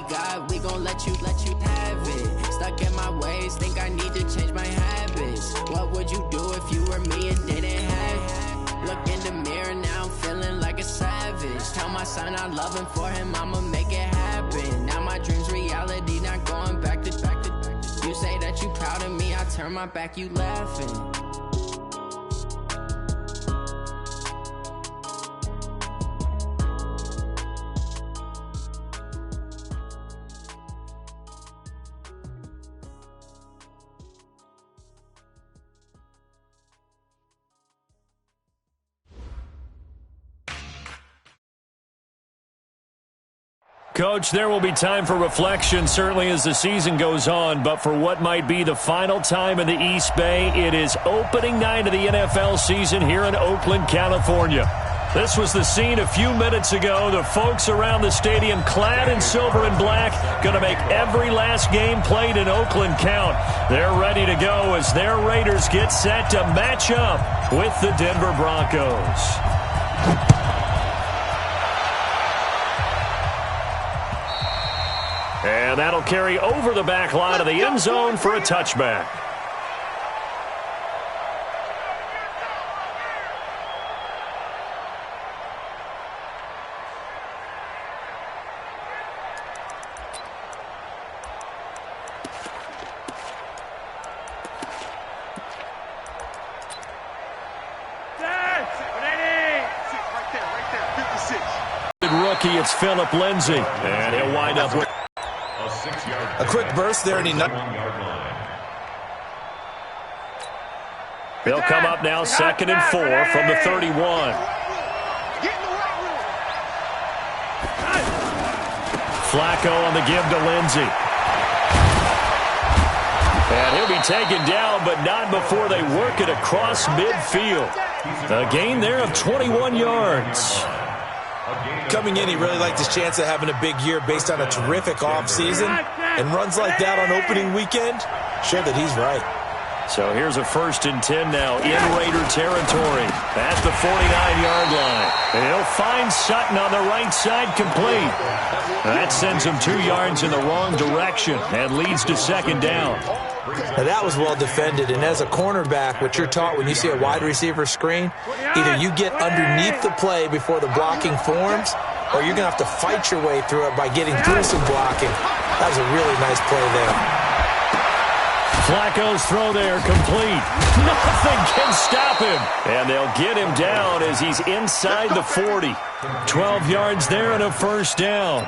got, we gon' let you have it. Stuck in my ways, think I need to change my habits. What would you do if you were me and didn't have it? Look in the mirror, now I'm feeling like a savage. Tell my son I love him, for him I'ma make it happen. Now my dream's reality, not going back to. You say that you proud of me, I turn my back, you laughing. Coach, there will be time for reflection, certainly as the season goes on, but for what might be the final time in the East Bay, it is opening night of the NFL season here in Oakland, California. This was the scene a few minutes ago. The folks around the stadium clad in silver and black going to make every last game played in Oakland count. They're ready to go as their Raiders get set to match up with the Denver Broncos. And that'll carry over the back line of the end zone for a touchback. Rookie, it's Phillip Lindsay. And he'll wind up with a quick burst there, and they'll come up now 2nd and 4 from the 31. Flacco on the give to Lindsay. And he'll be taken down, but not before they work it across midfield. A gain there of 21 yards. Coming in, he really liked his chance of having a big year based on a terrific offseason. And runs like that on opening weekend, show that he's right. So here's a 1st and 10 now in Raider territory at the 49-yard line. And he'll find Sutton on the right side, complete. That sends him 2 yards in the wrong direction and leads to 2nd down. Now that was well defended, and as a cornerback, what you're taught when you see a wide receiver screen, either you get underneath the play before the blocking forms, or you're going to have to fight your way through it by getting through some blocking. That was a really nice play there. Flacco's throw there, complete. Nothing can stop him. And they'll get him down as he's inside the 40. 12 yards there and a 1st down.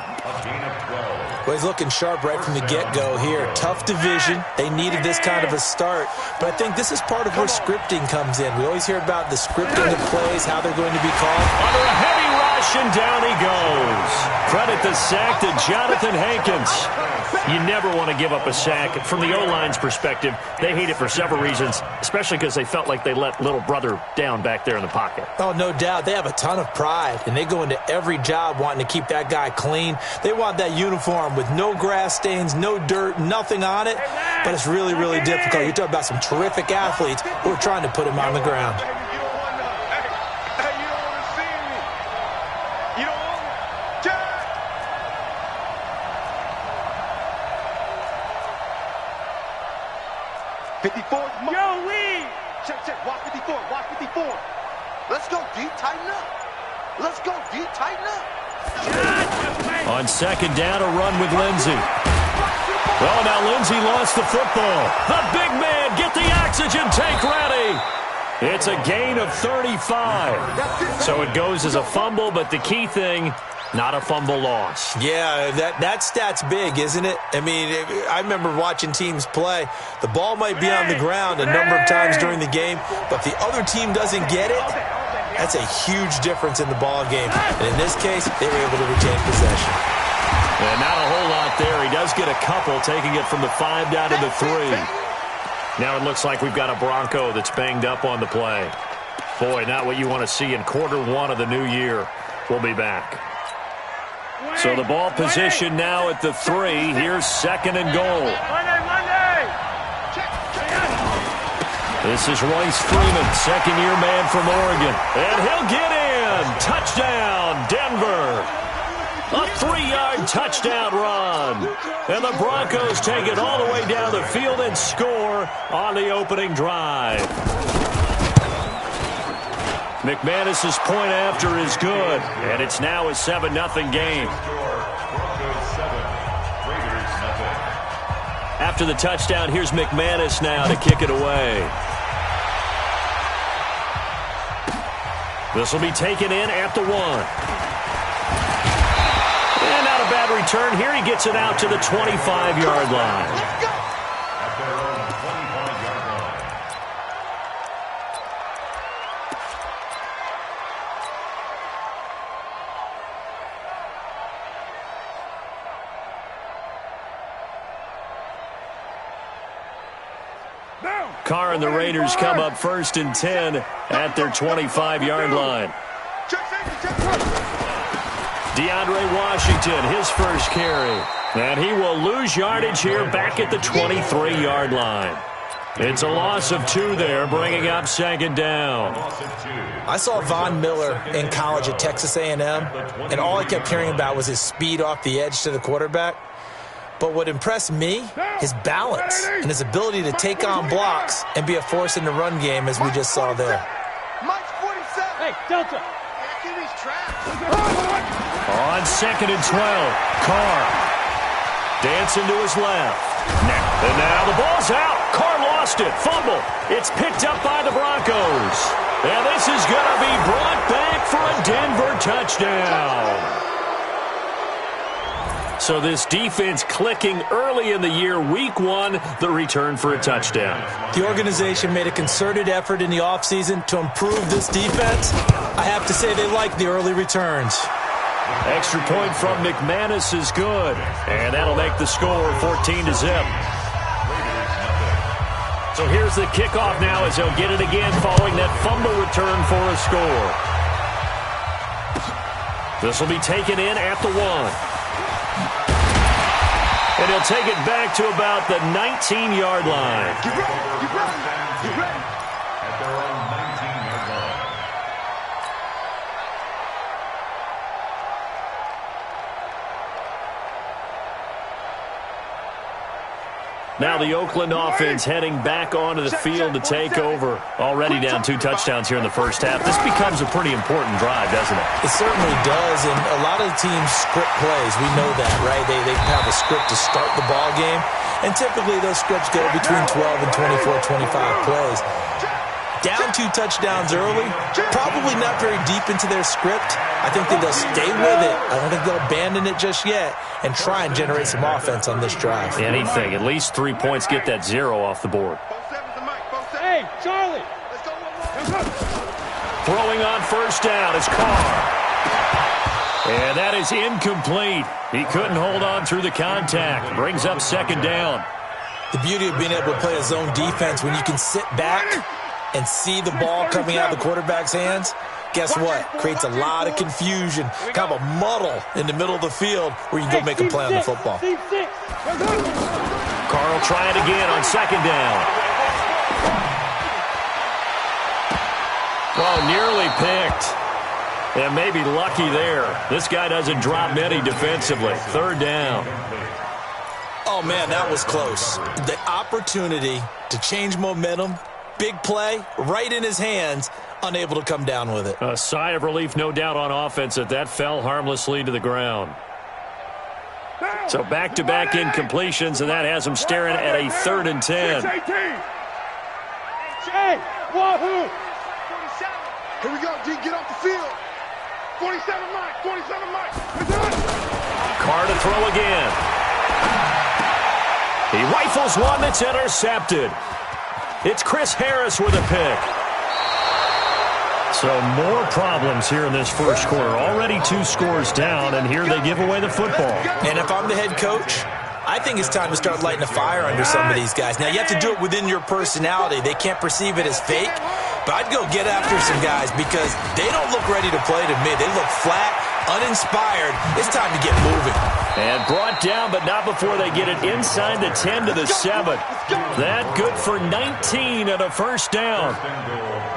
Well, he's looking sharp right from the get-go here. Tough division. They needed this kind of a start. But I think this is part of where scripting comes in. We always hear about the scripting of plays, how they're going to be called. Under a heavy rush, and down he goes. Credit the sack to Jonathan Hankins. You never want to give up a sack. From the O-line's perspective, they hate it for several reasons, especially because they felt like they let little brother down back there in the pocket. Oh, no doubt. They have a ton of pride, and they go into every job wanting to keep that guy clean. They want that uniform with no grass stains, no dirt, nothing on it, but it's really, really difficult. You're talking about some terrific athletes who are trying to put him on the ground. 54. Yo, Lee! Check. Watch 54. Watch 54. Let's go, D. Tighten up. Let's go, D. Tighten up. On 2nd down, a run with Lindsay. Well, now Lindsay lost the football. The big man, get the oxygen tank ready. It's a gain of 35. So it goes as a fumble, but the key thing, not a fumble loss. Yeah, that stat's big, isn't it? I mean, I remember watching teams play. The ball might be on the ground a number of times during the game, but if the other team doesn't get it, that's a huge difference in the ball game. And in this case, they were able to retain possession. And not a whole lot there. He does get a couple, taking it from the 5 down to the 3. Now it looks like we've got a Bronco that's banged up on the play. Boy, not what you want to see in Q1 of the new year. We'll be back. So the ball position now at the 3. Here's 2nd and goal. This is Royce Freeman, second-year man from Oregon. And he'll get in. Touchdown, Denver. A 3-yard touchdown run. And the Broncos take it all the way down the field and score on the opening drive. McManus's point after is good, and it's now a 7-0 game. After the touchdown, here's McManus now to kick it away. This will be taken in at the 1. And not a bad return here. He gets it out to the 25-yard line. Let's go. Carr and the Raiders come up 1st and 10 at their 25-yard line. DeAndre Washington, his first carry. And he will lose yardage here back at the 23-yard line. It's a loss of 2 there, bringing up 2nd down. I saw Von Miller in college at Texas A&M, and all I kept hearing about was his speed off the edge to the quarterback. But what impressed me, his balance and his ability to take on blocks and be a force in the run game, as we just saw there. Mike's 47. Hey, Delta. On 2nd and 12, Carr dancing to his left. And now the ball's out. Carr lost it. Fumble. It's picked up by the Broncos. And this is going to be brought back for a Denver touchdown. So this defense clicking early in the year, week 1, the return for a touchdown. The organization made a concerted effort in the offseason to improve this defense. I have to say they like the early returns. Extra point from McManus is good, and that'll make the score 14-0. So here's the kickoff now as they'll get it again following that fumble return for a score. This will be taken in at the 1. And he'll take it back to about the 19-yard line. Get ready, get ready, get ready. At their own 19-yard line. Now the Oakland offense heading back onto the field to take over. Already down 2 touchdowns here in the first half. This becomes a pretty important drive, doesn't it? It certainly does, and a lot of the teams script plays. We know that, right? They have a script to start the ball game, and typically those scripts go between 12 and 24, 25 plays. Down 2 touchdowns early, probably not very deep into their script. I think that they'll stay with it. I don't think they'll abandon it just yet and try and generate some offense on this drive. Anything. At least 3 points, get that 0 off the board. Hey, Charlie. Let's go one more. Throwing on 1st down is Carr. And that is incomplete. He couldn't hold on through the contact. Brings up 2nd down. The beauty of being able to play a zone defense, when you can sit back and see the ball coming out of the quarterback's hands, guess what? Creates a lot of confusion, kind of a muddle in the middle of the field where you can go make a play on the football. Carr will try it again on 2nd down. Oh, nearly picked. And maybe lucky there. This guy doesn't drop many defensively. 3rd down. Oh, man, that was close. The opportunity to change momentum, big play, right in his hands, unable to come down with it. A sigh of relief, no doubt, on offense that fell harmlessly to the ground. So back-to-back incompletions, and that has him staring at a 3rd and 10. Hey, wahoo! 47. Here we go, D. Get off the field. 47 Mike, 47 Mike. We're done. Carr to throw again. He rifles one that's intercepted. It's Chris Harris with a pick. So more problems here in this first quarter. Already 2 scores down, and here they give away the football. And if I'm the head coach, I think it's time to start lighting a fire under some of these guys. Now, you have to do it within your personality. They can't perceive it as fake. but I'd go get after some guys because they don't look ready to play to me. They look flat, uninspired. It's time to get moving. And brought down, but not before they get it inside the 10 to the 7. That good for 19 and a first down.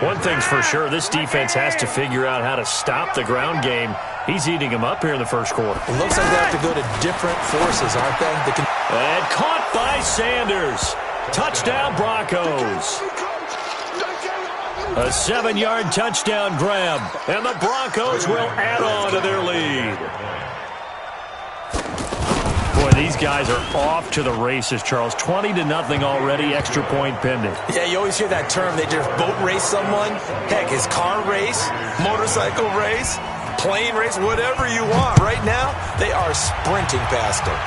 One thing's for sure, this defense has to figure out how to stop the ground game. He's eating them up here in the first quarter. It looks like they have to go to different forces, aren't they? And caught by Sanders. Touchdown, Broncos. A 7-yard touchdown grab, and the Broncos will add on to their lead. Boy, these guys are off to the races, Charles. 20-0 already, extra point pending. Yeah, you always hear that term. They just boat race someone. Heck, his car race, motorcycle race, plane race, whatever you want. Right now, they are sprinting past him.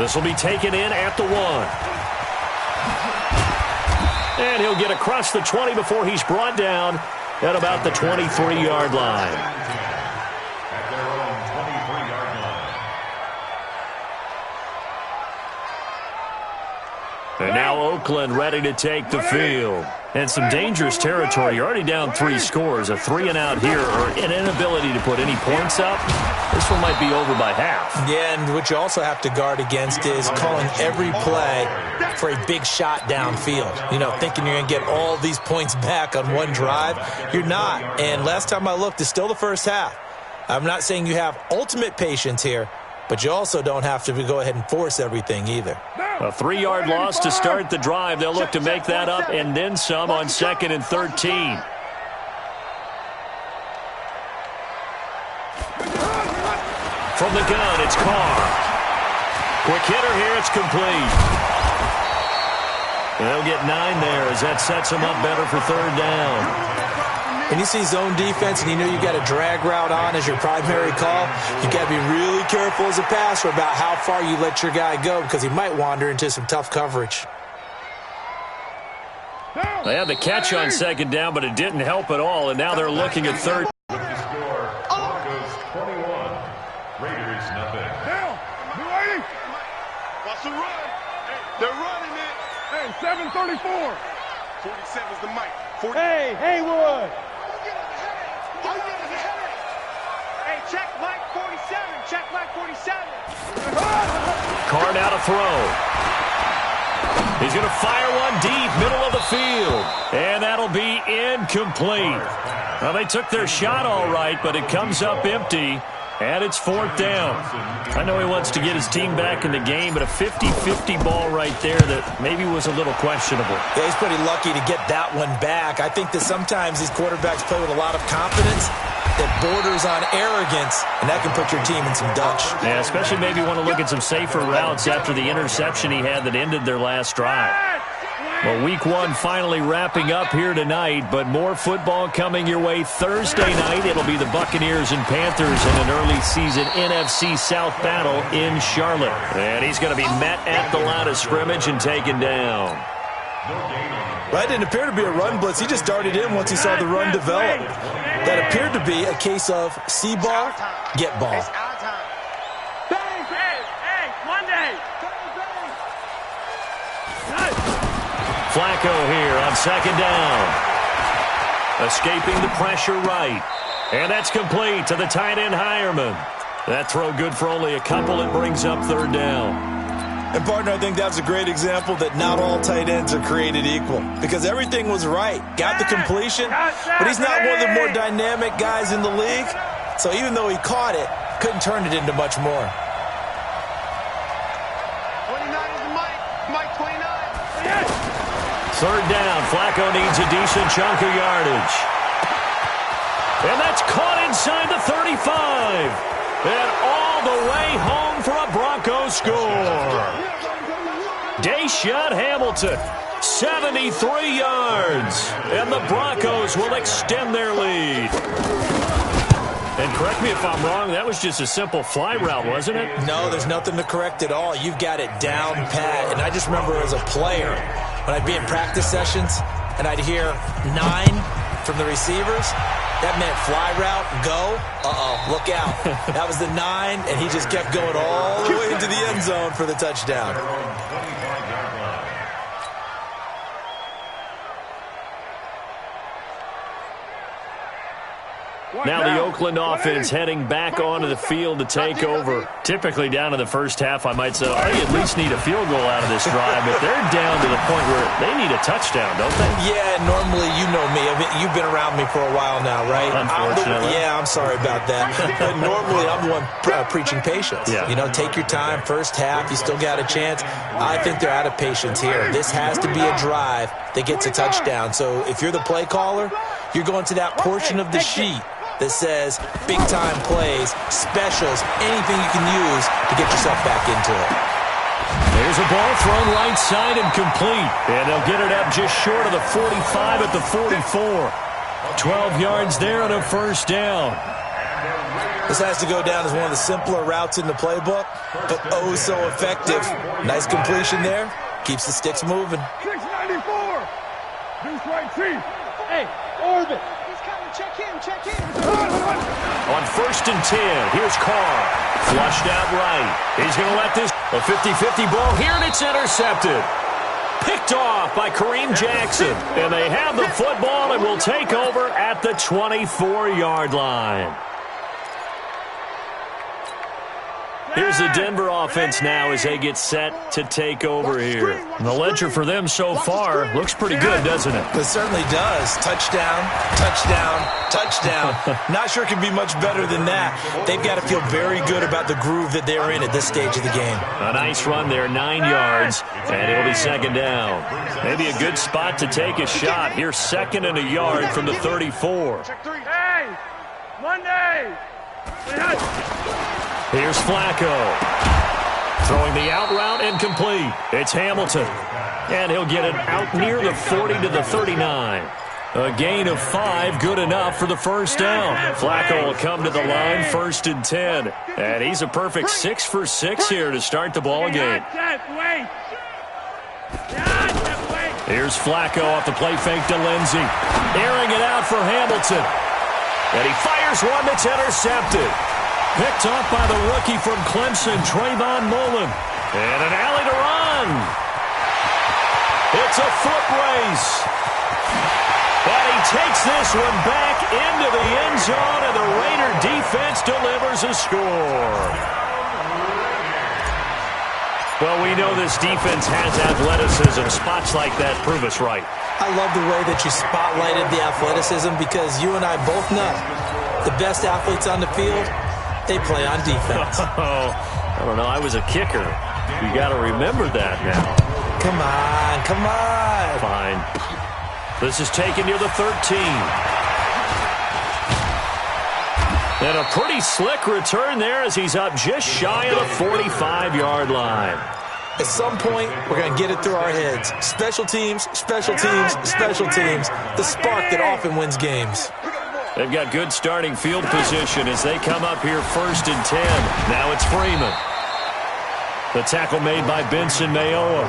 This will be taken in at the 1. And he'll get across the 20 before he's brought down at about the 23-yard line. And now Oakland ready to take the field. And some dangerous territory. You're already down 3 scores. A 3-and-out here or an inability to put any points up. This one might be over by half. Yeah, and what you also have to guard against is calling every play for a big shot downfield. You know, thinking you're going to get all these points back on one drive. You're not. And last time I looked, it's still the first half. I'm not saying you have ultimate patience here, but you also don't have to go ahead and force everything either. A 3-yard loss to start the drive. They'll look to make that up and then some on 2nd and 13. From the gun, it's Carr. Quick hitter here, it's complete. They'll get 9 there as that sets them up better for 3rd down. When you see zone defense and you know you got a drag route on as your primary call, you got to be really careful as a passer about how far you let your guy go because he might wander into some tough coverage. They had the catch on 2nd down, but it didn't help at all, and now they're looking at 3rd. With the score, Broncos 21, Raiders nothing. Down. You ready? Watch the run. Hey, they're running it. Hey, 734. 47's the mic. Hey, Haywood. Hey, check Mike 47. Check Mike 47. Carr now to throw. He's going to fire one deep, middle of the field. And that'll be incomplete. Well, they took their shot all right, but it comes up empty. And it's 4th down. I know he wants to get his team back in the game, but a 50-50 ball right there that maybe was a little questionable. Yeah, he's pretty lucky to get that one back. I think that sometimes these quarterbacks play with a lot of confidence that borders on arrogance, and that can put your team in some Dutch. Yeah, especially maybe want to look at some safer routes after the interception he had that ended their last drive. Well, week 1 finally wrapping up here tonight, but more football coming your way Thursday night. It'll be the Buccaneers and Panthers in an early season NFC South battle in Charlotte. And he's going to be met at the line of scrimmage and taken down. That didn't appear to be a run blitz. He just darted in once he saw the run develop. That appeared to be a case of see ball, get ball. Flacco here on 2nd down. Escaping the pressure right. And that's complete to the tight end Hireman. That throw good for only a couple. It brings up 3rd down. And, partner, I think that's a great example that not all tight ends are created equal. Because everything was right. Got the completion, but he's not one of the more dynamic guys in the league. So even though he caught it, couldn't turn it into much more. 29 is the mic. Mike 29. 3rd down. Flacco needs a decent chunk of yardage. And that's caught inside the 35. And all the way home for a Broncos score. Deshaun Hamilton, 73 yards. And the Broncos will extend their lead. And correct me if I'm wrong, that was just a simple fly route, wasn't it? No, there's nothing to correct at all. You've got it down pat. And I just remember as a player, when I'd be in practice sessions and I'd hear 9 from the receivers, that meant fly route, go, look out. That was the 9, and he just kept going all the way into the end zone for the touchdown. Now the Oakland offense heading back onto the field to take over. Typically down in the first half, I might say, oh, you at least need a field goal out of this drive, but they're down to the point where they need a touchdown, don't they? Yeah, normally, you know me. I mean, you've been around me for a while now, right? Unfortunately. I'm sorry about that. But normally, I'm the one preaching patience. Yeah. You know, take your time. First half, you still got a chance. I think they're out of patience here. This has to be a drive that gets a touchdown. So if you're the play caller, you're going to that portion of the sheet that says big-time plays, specials, anything you can use to get yourself back into it. There's a ball thrown right side and complete. And they'll get it up just short of the 45 at the 44. 12 yards there and a first down. This has to go down as one of the simpler routes in the playbook, but oh so effective. Nice completion there. Keeps the sticks moving. 694. Deuce right feet. Hey, orbit. He's coming. Check in. On 1st and 10, here's Carr. Flushed out right. He's going to let this a 50-50 ball here, and it's intercepted. Picked off by Kareem Jackson. And they have the football and will take over at the 24-yard line. Here's the Denver offense now as they get set to take over here. And the ledger for them so far looks pretty good, doesn't it? It certainly does. Touchdown, touchdown, touchdown. Not sure it can be much better than that. They've got to feel very good about the groove that they're in at this stage of the game. A nice run there, 9 yards, and it'll be second down. Maybe a good spot to take a shot. Here's 2nd and a yard from the 34. Hey, Monday. Here's Flacco. Throwing the out route incomplete. It's Hamilton. And he'll get it out near the 40 to the 39. A gain of 5, good enough for the first down. Flacco will come to the line, 1st and 10. And he's a perfect 6 for 6 here to start the ball game. Here's Flacco off the play fake to Lindsey. Airing it out for Hamilton. And he fires one that's intercepted. Picked off by the rookie from Clemson, Trayvon Mullen. And an alley to run. It's a foot race. And he takes this one back into the end zone, and the Raider defense delivers a score. Well, we know this defense has athleticism. Spots like that prove us right. I love the way that you spotlighted the athleticism because you and I both know the best athletes on the field, they play on defense. Oh, I don't know. I was a kicker. You got to remember that now. Come on. Fine. This is taken near the 13. And a pretty slick return there as he's up just shy of the 45-yard line. At some point, we're going to get it through our heads. Special teams, special teams, special teams. The spark that often wins games. They've got good starting field position as they come up here 1st and 10. Now it's Freeman. The tackle made by Benson Mayowa.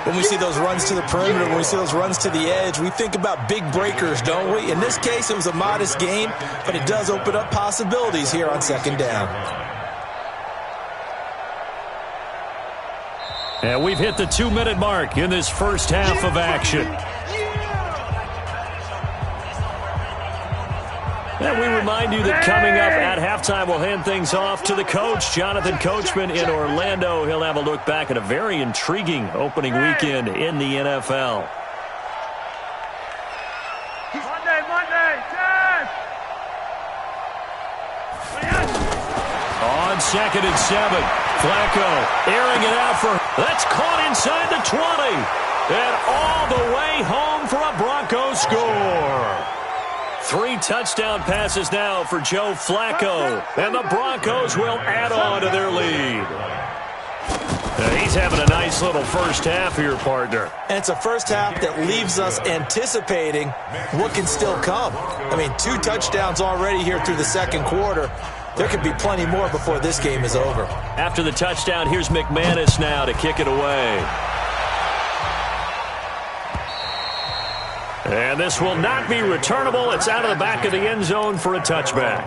When we see those runs to the perimeter, when we see those runs to the edge, we think about big breakers, don't we? In this case, it was a modest gain, but it does open up possibilities here on 2nd down. And we've hit the 2-minute mark in this first half of action. And we remind you that coming up at halftime, we'll hand things off to the coach, Jonathan Coachman in Orlando. He'll have a look back at a very intriguing opening weekend in the NFL. Monday, 10. On 2nd and 7, Flacco airing it out for, that's caught inside the 20. And all the way home for a Broncos score. 3 touchdown passes now for Joe Flacco, and the Broncos will add on to their lead. He's having a nice little first half here, partner. And it's a first half that leaves us anticipating what can still come. I mean, 2 touchdowns already here through the 2nd quarter. There could be plenty more before this game is over. After the touchdown, here's McManus now to kick it away. And this will not be returnable. It's out of the back of the end zone for a touchback.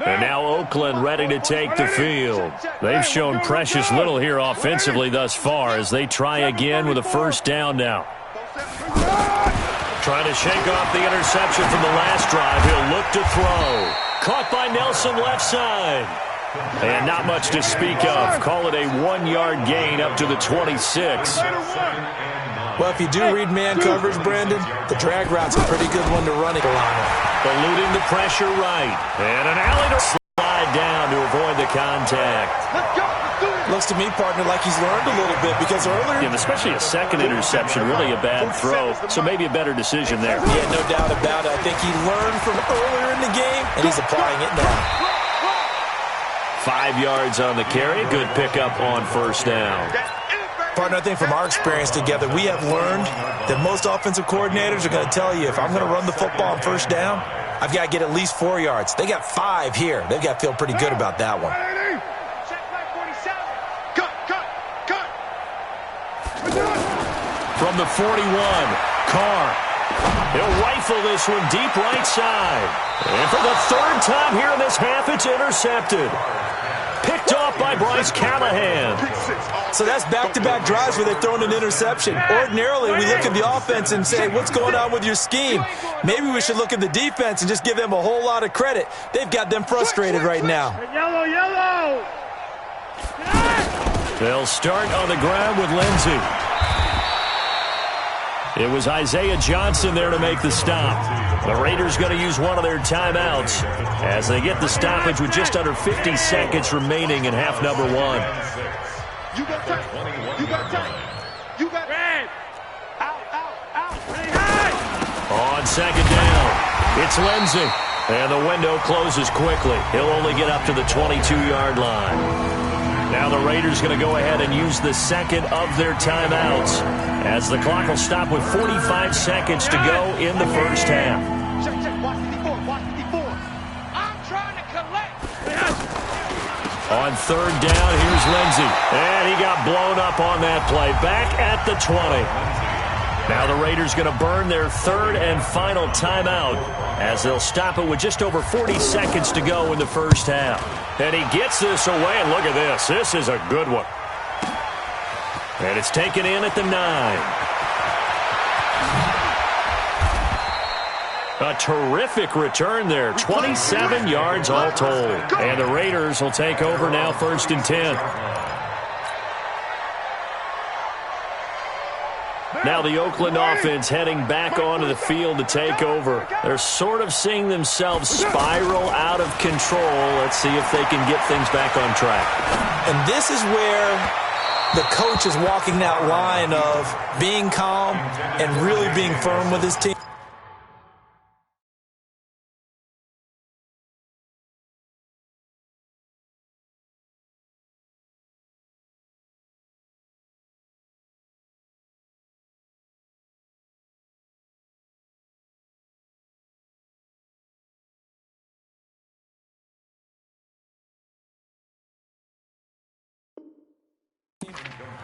And now Oakland ready to take the field. They've shown precious little here offensively thus far as they try again with a first down now. Trying to shake off the interception from the last drive. He'll look to throw. Caught by Nelson left side. And not much to speak of. Call it a 1-yard gain up to the 26. Well, if you do read man coverage, Brandon, the drag route's a pretty good one to run it along. Eluding the pressure right. And an alley to slide down to avoid the contact. Looks to me, partner, like he's learned a little bit because earlier... And especially a second interception, really a bad throw, so maybe a better decision there. Yeah, no doubt about it. I think he learned from earlier in the game, and he's applying it now. 5 yards on the carry. Good pickup on first down. Partner, I think from our experience together, we have learned that most offensive coordinators are going to tell you, if I'm going to run the football on first down, I've got to get at least 4 yards. They got 5 here. They've got to feel pretty good about that one. From the 41, Carr. He'll rifle this one deep right side. And for the third time here in this half, it's intercepted. Picked off by Bryce Callahan. So that's back-to-back drives where they've thrown an interception. Ordinarily, we look at the offense and say, what's going on with your scheme? Maybe we should look at the defense and just give them a whole lot of credit. They've got them frustrated right now. Yellow, yellow! They'll start on the ground with Lindsey. It was Isaiah Johnson there to make the stop. The Raiders going to use one of their timeouts as they get the stoppage with just under 50 seconds remaining in half number 1. You got time. You got time. You got red. Out. On second down, it's Lindsey. And the window closes quickly. He'll only get up to the 22-yard line. Now the Raiders going to go ahead and use the second of their timeouts as the clock will stop with 45 seconds to go in the first half. Check. Watch 54. I'm trying to collect. On third down, here's Lindsey. And he got blown up on that play. Back at the 20. Now the Raiders going to burn their third and final timeout as they'll stop it with just over 40 seconds to go in the first half. And he gets this away, and look at this. This is a good one. And it's taken in at the 9. A terrific return there. 27 yards all told. And the Raiders will take over now, 1st and 10. Now the Oakland offense heading back onto the field to take over. They're sort of seeing themselves spiral out of control. Let's see if they can get things back on track. And this is where the coach is walking that line of being calm and really being firm with his team.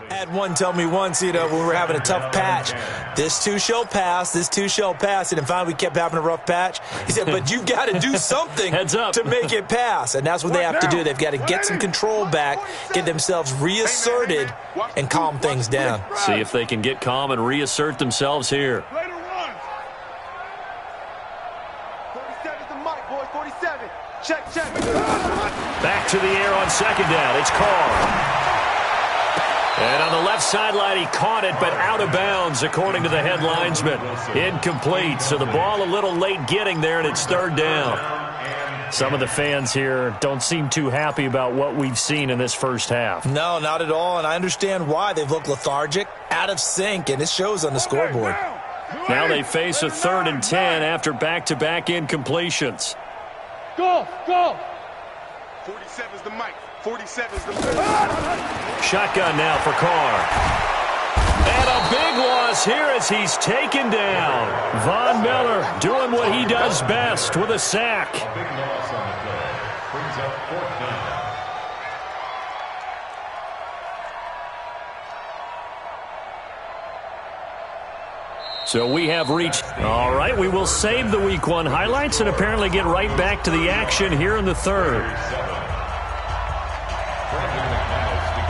Had one tell me once, when we were having a tough patch, this too shall pass, this too shall pass. And finally we kept having a rough patch. He said, but you got to do something to make it pass. And that's what they have to do. They've got to get some control back, get themselves reasserted, and calm things down. See if they can get calm and reassert themselves here. 47's the mic, boy. 47. Check. Back to the air on second down. It's Carr. And on the left sideline, he caught it, but out of bounds, according to the head linesman. Incomplete, so the ball a little late getting there, and it's third down. Some of the fans here don't seem too happy about what we've seen in this first half. No, not at all, and I understand why. They've looked lethargic, out of sync, and it shows on the scoreboard. Now they face a 3rd and 10 after back-to-back incompletions. Go! 47's the mic. 47's the mic. Shotgun now for Carr. And a big loss here as he's taken down. Von Miller doing what he does best with a sack. Big loss on the play. Brings up 4th down. So we have reached. All right, we will save the Week 1 highlights and apparently get right back to the action here in the third.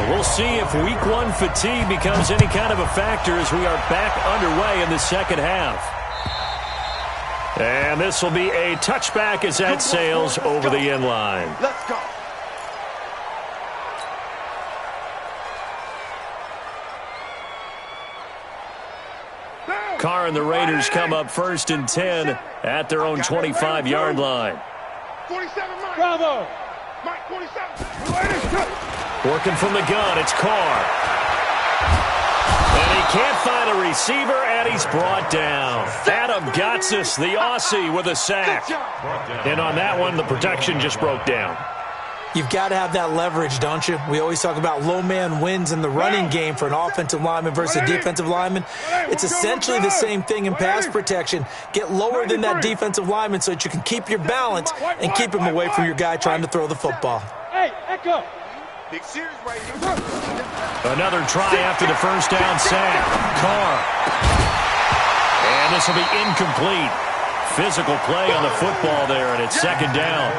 We'll see if Week 1 fatigue becomes any kind of a factor as we are back underway in the second half. And this will be a touchback as that sails over the end line. Let's go. Carr and the Raiders come up 1st and 10 at their own 25-yard line. 47, Mike. Bravo. Mike, 47. Working from the gun, it's Carr. And he can't find a receiver, and he's brought down. Adam Gotsis, the Aussie, with a sack. And on that one, the protection just broke down. You've got to have that leverage, don't you? We always talk about low man wins in the running game for an offensive lineman versus a defensive lineman. It's essentially the same thing in pass protection. Get lower than that defensive lineman so that you can keep your balance and keep him away from your guy trying to throw the football. Hey, Echo. Big series right here. Another try after the first down sack. Carr. And this will be incomplete. Physical play on the football there, and it's second down.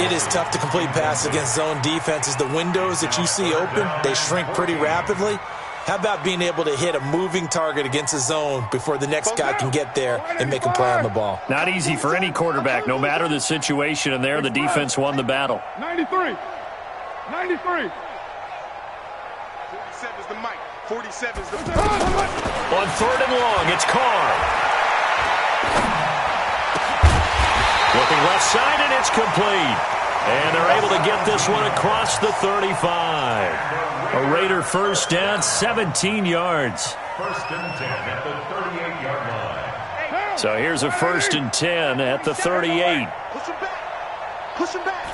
It is tough to complete passes against zone defenses. The windows that you see open, they shrink pretty rapidly. How about being able to hit a moving target against a zone before the next guy can get there and make a play on the ball? Not easy for any quarterback, no matter the situation, and there the defense won the battle. 93. 93. 47 is the mic. 47 is the... On 3rd and long, it's Carr. Looking left side, and it's complete. And they're able to get this one across the 35. A Raider first down, 17 yards. 1st and 10 at the 38-yard line. So here's a 1st and 10 at the 38. Push him back. Push him back.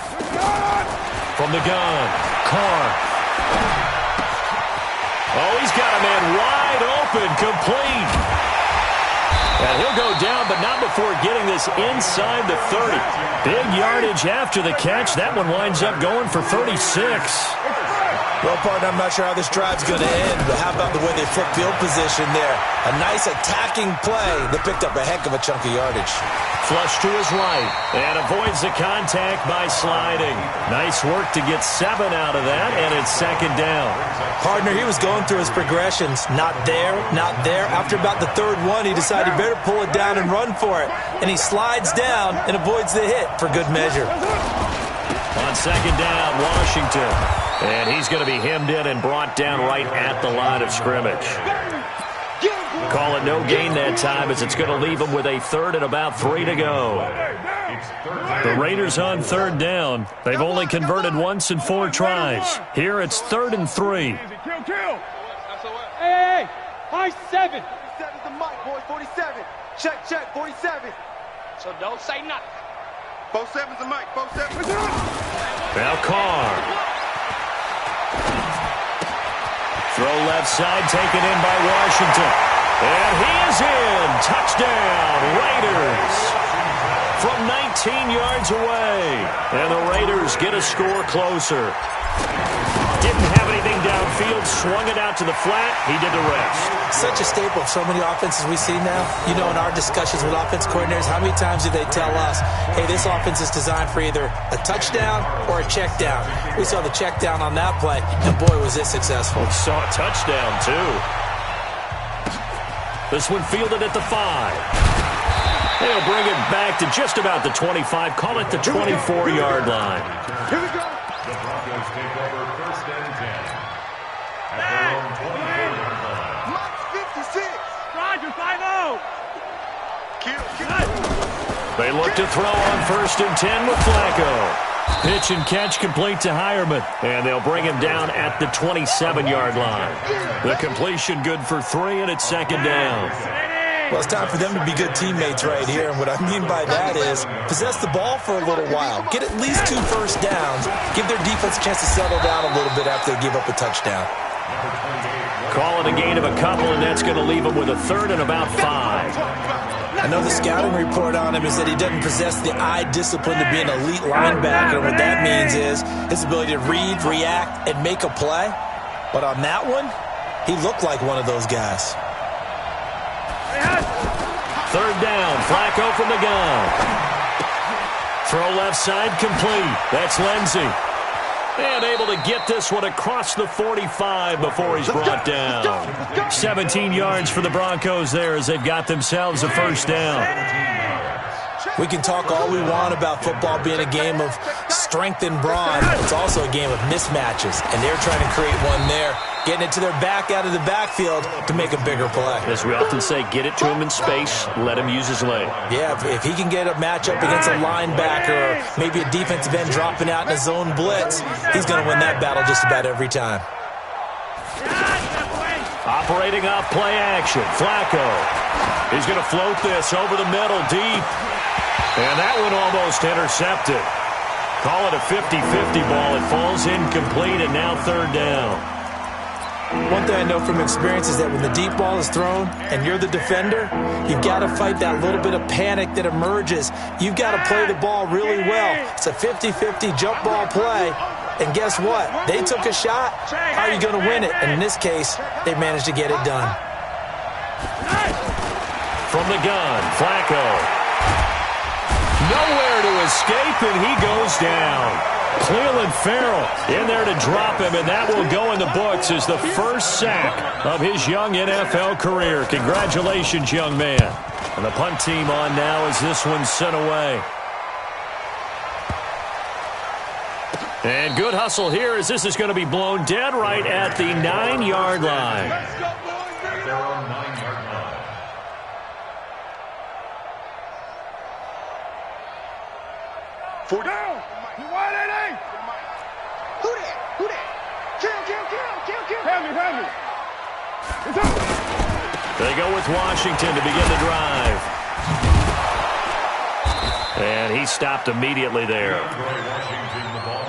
From the gun, Carr. Oh, he's got a man wide open, complete. And he'll go down, but not before getting this inside the 30. Big yardage after the catch. That one winds up going for 36. Well, partner, I'm not sure how this drive's going to end, but how about the way they flip field position there? A nice attacking play that picked up a heck of a chunk of yardage. Flush to his right and avoids the contact by sliding. Nice work to get 7 out of that, and it's second down. Partner, he was going through his progressions. Not there, not there. After about the 3rd one, he decided he better pull it down and run for it. And he slides down and avoids the hit for good measure. On second down, Washington. And he's going to be hemmed in and brought down right at the line of scrimmage. Call it no gain that time as it's going to leave him with a 3rd and about 3 to go. The Raiders on 3rd down. They've only converted once in 4 tries. Here it's 3rd and 3. Hey, high 7. 47 is the mic, boys. 47. Check, 47. So don't say nothing. 47 is the mic. 47. Now Carr. Throw left side, taken in by Washington. And he is in. Touchdown, Raiders. From 19 yards away. And the Raiders get a score closer. Didn't have anything downfield, swung it out to the flat. He did the rest. Such a staple of so many offenses we see now. You know, in our discussions with offense coordinators, how many times do they tell us, hey, this offense is designed for either a touchdown or a check down. We saw the check down on that play, and boy, was it successful. We saw a touchdown, too. This one fielded at the 5. They'll bring it back to just about the 25. Call it the 24-yard line. Here we go. The Broncos take over 1st and 10 at their own 24-yard line. Mike's 56. Roger, 5-0. Kill. They look to throw on 1st and 10 with Flacco. Pitch and catch complete to Hireman. And they'll bring him down at the 27-yard line. The completion good for 3, and it's second down. Well, it's time for them to be good teammates right here. And what I mean by that is possess the ball for a little while. Get at least 2 first downs. Give their defense a chance to settle down a little bit after they give up a touchdown. Call it a gain of a couple, and that's going to leave him with a 3rd and about 5. I know the scouting report on him is that he doesn't possess the eye discipline to be an elite linebacker. And what that means is his ability to read, react, and make a play. But on that one, he looked like one of those guys. Hey, Flacco from the gun. Throw left side complete. That's Lindsey. And able to get this one across the 45 before he's brought down. 17 yards for the Broncos there as they've got themselves a first down. We can talk all we want about football being a game of strength and brawn. It's also a game of mismatches, and they're trying to create one there, getting it to their back out of the backfield to make a bigger play. As we often say, get it to him in space, let him use his leg. Yeah, if he can get a matchup against a linebacker or maybe a defensive end dropping out in a zone blitz, he's going to win that battle just about every time. Operating off play action, Flacco. He's going to float this over the middle, deep. And that one almost intercepted. Call it a 50-50 ball. It falls incomplete, and now third down. One thing I know from experience is that when the deep ball is thrown and you're the defender, you've got to fight that little bit of panic that emerges. You've got to play the ball really well. It's a 50-50 jump ball play. And guess what? They took a shot. How are you going to win it? And in this case, they managed to get it done. From the gun, Flacco. Nowhere to escape, and he goes down. Cleveland Farrell in there to drop him, and that will go in the books as the first sack of his young NFL career. Congratulations, young man. And the punt team on now as this one's sent away. And good hustle here as this is going to be blown dead right at the 9-yard line. At their own 9-yard line. Four down. You wide at eight. Who that? Who that? Kill. Have me. It's up. They go with Washington to begin the drive. And he stopped immediately there.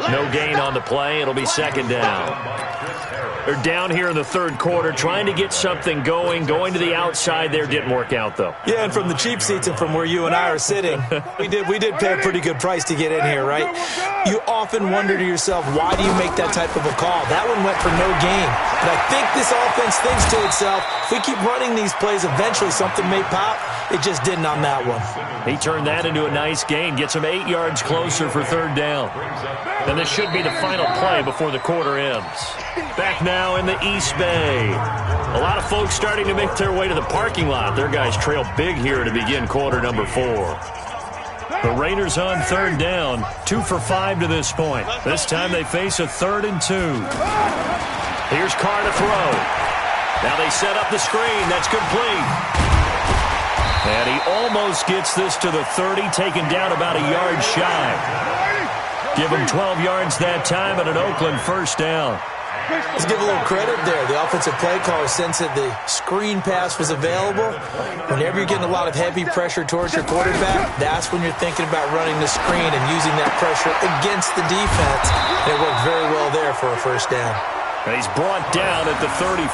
No gain on the play. It'll be second down. They're down here in the third quarter trying to get something going. Going to the outside there didn't work out, though. Yeah, and from the cheap seats and from where you and I are sitting, we did pay a pretty good price to get in here, right? You often wonder to yourself, why do you make that type of a call? That one went for no gain. But I think this offense thinks to itself, if we keep running these plays, eventually something may pop. It just didn't on that one. He turned that into a nice gain. Gets him 8 yards closer for third down. And this should be the final play before the quarter ends. Back now in the East Bay. A lot of folks starting to make their way to the parking lot. Their guys trail big here to begin quarter number 4. The Raiders on third down. 2 for 5 to this point. This time they face a 3rd and 2. Here's Carr to throw. Now they set up the screen. That's complete. And he almost gets this to the 30, taken down about a yard shy. Give him 12 yards that time and an Oakland first down. Let's give a little credit there. The offensive play caller sensed that the screen pass was available. Whenever you're getting a lot of heavy pressure towards your quarterback, that's when you're thinking about running the screen and using that pressure against the defense. And it worked very well there for a first down. And he's brought down at the 34.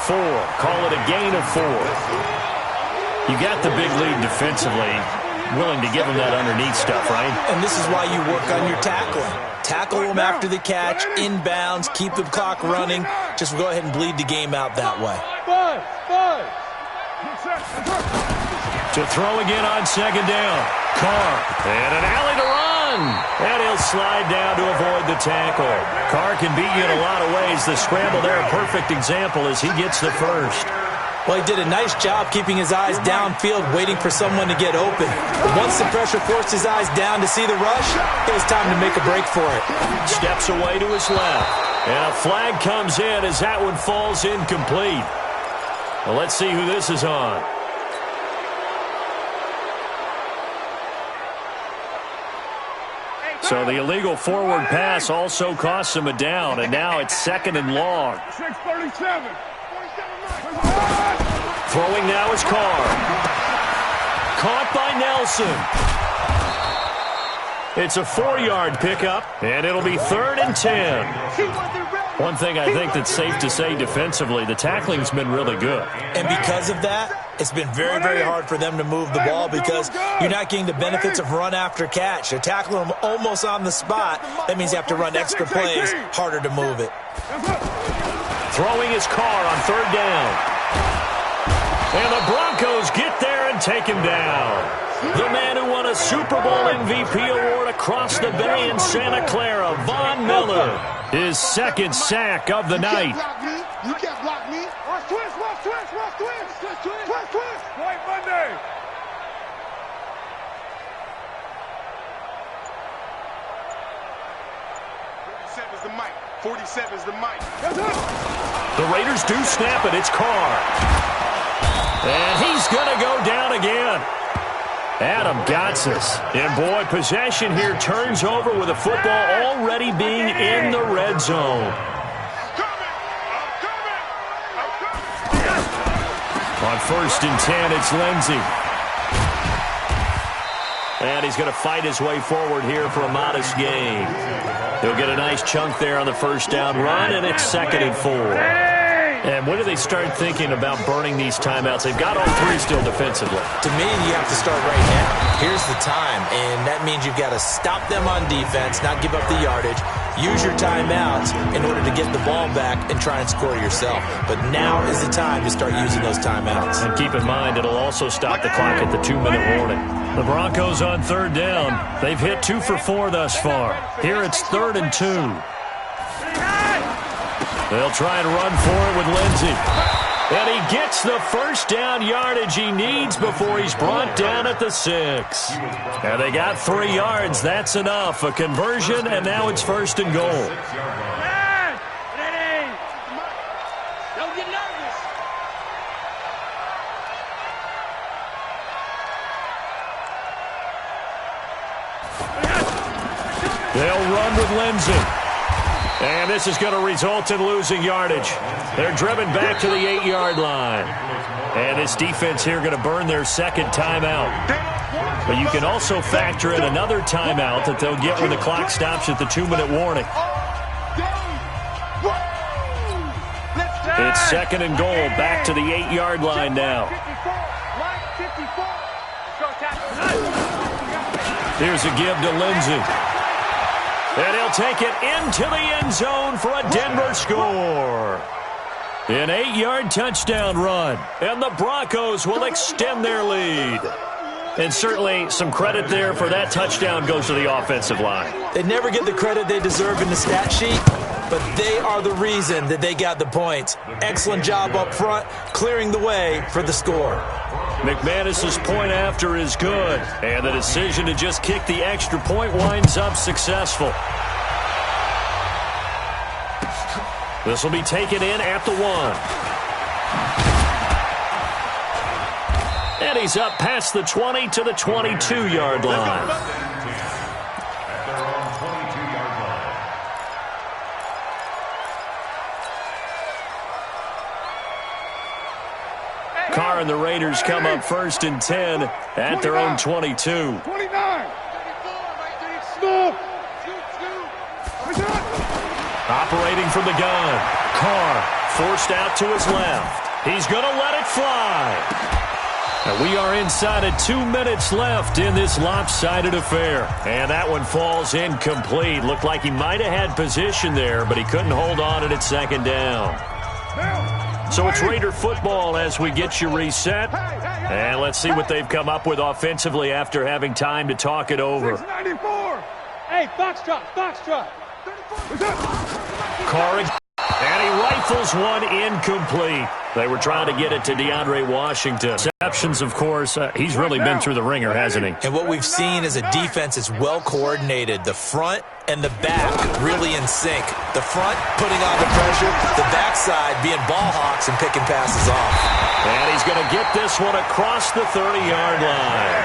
Call it a gain of 4. You got the big lead defensively. Willing to give him that underneath stuff, right? And this is why you work on your tackling. Tackle them after the catch, inbounds, keep the clock running. Just go ahead and bleed the game out that way. To throw again on second down. Carr. And an alley to run. And he'll slide down to avoid the tackle. Carr can beat you in a lot of ways. The scramble there, a perfect example as he gets the first. Well, he did a nice job keeping his eyes downfield, waiting for someone to get open. But once the pressure forced his eyes down to see the rush, it was time to make a break for it. Steps away to his left. And a flag comes in as that one falls incomplete. Well, let's see who this is on. So the illegal forward pass also costs him a down, and now it's 2nd and long. 6:37. Throwing now is Carr. Caught by Nelson. It's a 4-yard pickup, and it'll be 3rd and 10. One thing I think that's safe to say defensively, the tackling's been really good. And because of that, it's been very, very hard for them to move the ball because you're not getting the benefits of run after catch. They're tackling them almost on the spot. That means you have to run extra plays, harder to move it. Throwing his Carr on 3rd down. And the Broncos get there and take him down. The man who won a Super Bowl MVP award across the bay in Santa Clara, Von Miller, his second sack of the night. You can't block me. Watch twist, watch twist, watch twist. Twist, twist, twist, twist. White Monday. 47's the mic. 47's the mic. The Raiders do snap it. It's Carr. And he's going to go down again. Adam Gotsis. And boy, possession here turns over with the football already being in the red zone. On 1st and 10, it's Lindsey. And he's going to fight his way forward here for a modest gain. He'll get a nice chunk there on the first down run, and it's 2nd and 4. And when do they start thinking about burning these timeouts? They've got all three still defensively. To me, you have to start right now. Here's the time, and that means you've got to stop them on defense, not give up the yardage, use your timeouts in order to get the ball back and try and score yourself. But now is the time to start using those timeouts. And keep in mind, it'll also stop the clock at the 2-minute warning. The Broncos on 3rd down. They've hit 2 for 4 thus far. Here it's 3rd and 2. They'll try and run for it with Lindsey. And he gets the first down yardage he needs before he's brought down at the 6. And they got 3 yards. That's enough. A conversion, and now it's 1st and goal. Ready. Don't get nervous. They'll run with Lindsey. And this is going to result in losing yardage. They're driven back to the 8-yard line. And this defense here going to burn their second timeout. But you can also factor in another timeout that they'll get when the clock stops at the 2-minute warning. It's 2nd and goal, back to the 8-yard line now. Here's a give to Lindsey. And he'll take it into the end zone for a Denver score. An 8-yard touchdown run. And the Broncos will extend their lead. And certainly some credit there for that touchdown goes to the offensive line. They never get the credit they deserve in the stat sheet, but they are the reason that they got the points. Excellent job up front, clearing the way for the score. McManus's point after is good, and the decision to just kick the extra point winds up successful. This will be taken in at the 1. And he's up past the 20 to the 22-yard line. Carr and the Raiders come up 1st and 10 at their own 22. 29. Operating from the gun. Carr forced out to his left. He's going to let it fly. And we are inside of 2 minutes left in this lopsided affair. And that one falls incomplete. Looked like he might have had position there, but he couldn't hold on at 2nd down. So it's Raider football as we get you reset. And let's see what they've come up with offensively after having time to talk it over. 694. Hey, Foxtrot. Carr, and he rifles one incomplete. They were trying to get it to DeAndre Washington. Receptions, of course, he's really been through the ringer, hasn't he? And what we've seen is a defense that's well coordinated. The front and the back really in sync. The front putting on the pressure, the backside being ball hawks and picking passes off. And he's going to get this one across the 30-yard line.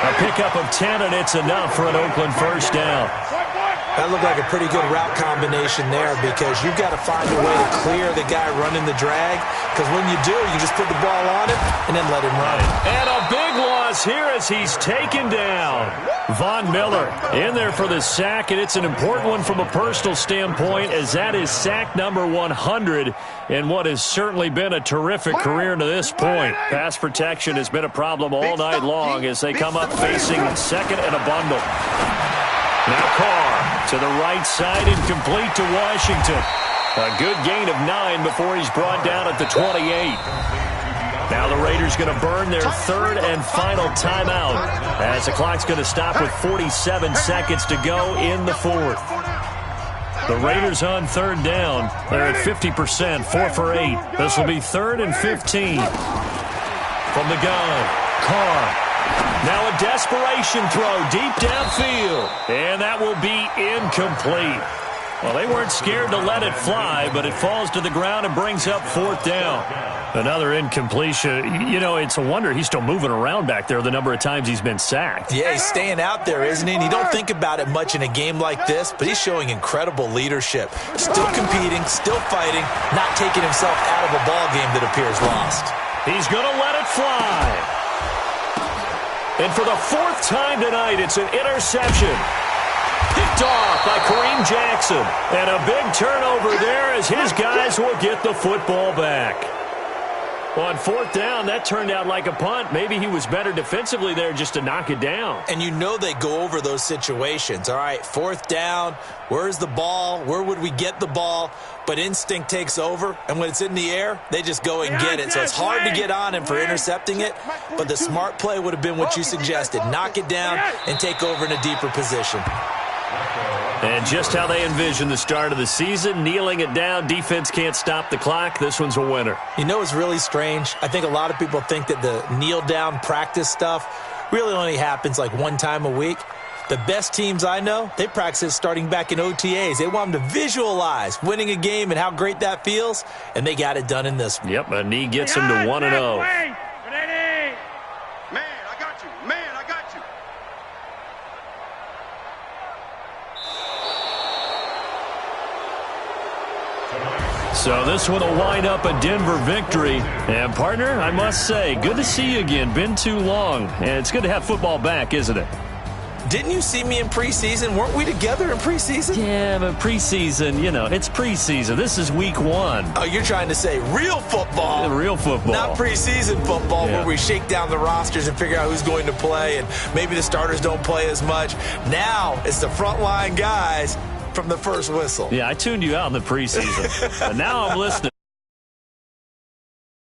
A pickup of 10, and it's enough for an Oakland first down. That looked like a pretty good route combination there because you've got to find a way to clear the guy running the drag, because when you do, you just put the ball on him and then let him run. And a big loss here as he's taken down. Von Miller in there for the sack, and it's an important one from a personal standpoint as that is sack number 100 in what has certainly been a terrific career to this point. Pass protection has been a problem all night long as they come up facing 2nd and a bundle. Now Carr to the right side, incomplete to Washington. A good gain of 9 before he's brought down at the 28. Now the Raiders going to burn their third and final timeout as the clock's going to stop with 47 seconds to go in the fourth. The Raiders on third down. They're at 50%, 4 for 8. This will be 3rd and 15. From the gun, Carr. Now a desperation throw deep downfield. And that will be incomplete. Well, they weren't scared to let it fly, but it falls to the ground and brings up 4th down. Another incompletion. You know, it's a wonder he's still moving around back there the number of times he's been sacked. Yeah, he's staying out there, isn't he? And you don't think about it much in a game like this, but he's showing incredible leadership. Still competing, still fighting, not taking himself out of a ball game that appears lost. He's going to let it fly. And for the 4th time tonight, it's an interception. Picked off by Kareem Jackson. And a big turnover there as his guys will get the football back. On 4th down, that turned out like a punt. Maybe he was better defensively there just to knock it down. And you know they go over those situations. All right, 4th down, where's the ball? Where would we get the ball? But instinct takes over, and when it's in the air, they just go and get it. So it's hard to get on him for intercepting it, but the smart play would have been what you suggested. Knock it down and take over in a deeper position. And just how they envision the start of the season, kneeling it down, defense can't stop the clock. This one's a winner. You know what's really strange? I think a lot of people think that the kneel-down practice stuff really only happens like one time a week. The best teams I know, they practice it starting back in OTAs. They want them to visualize winning a game and how great that feels, and they got it done in this one. Yep, a knee gets them to 1-0. So this one will wind up a Denver victory. And, partner, I must say, good to see you again. Been too long. And it's good to have football back, isn't it? Didn't you see me in preseason? Weren't we together in preseason? Yeah, but preseason, you know, it's preseason. This is week 1. Oh, you're trying to say real football. Real football. Not preseason football where we shake down the rosters and figure out who's going to play, and maybe the starters don't play as much. Now it's the frontline guys from the first whistle. Yeah, I tuned you out in the preseason. But now I'm listening.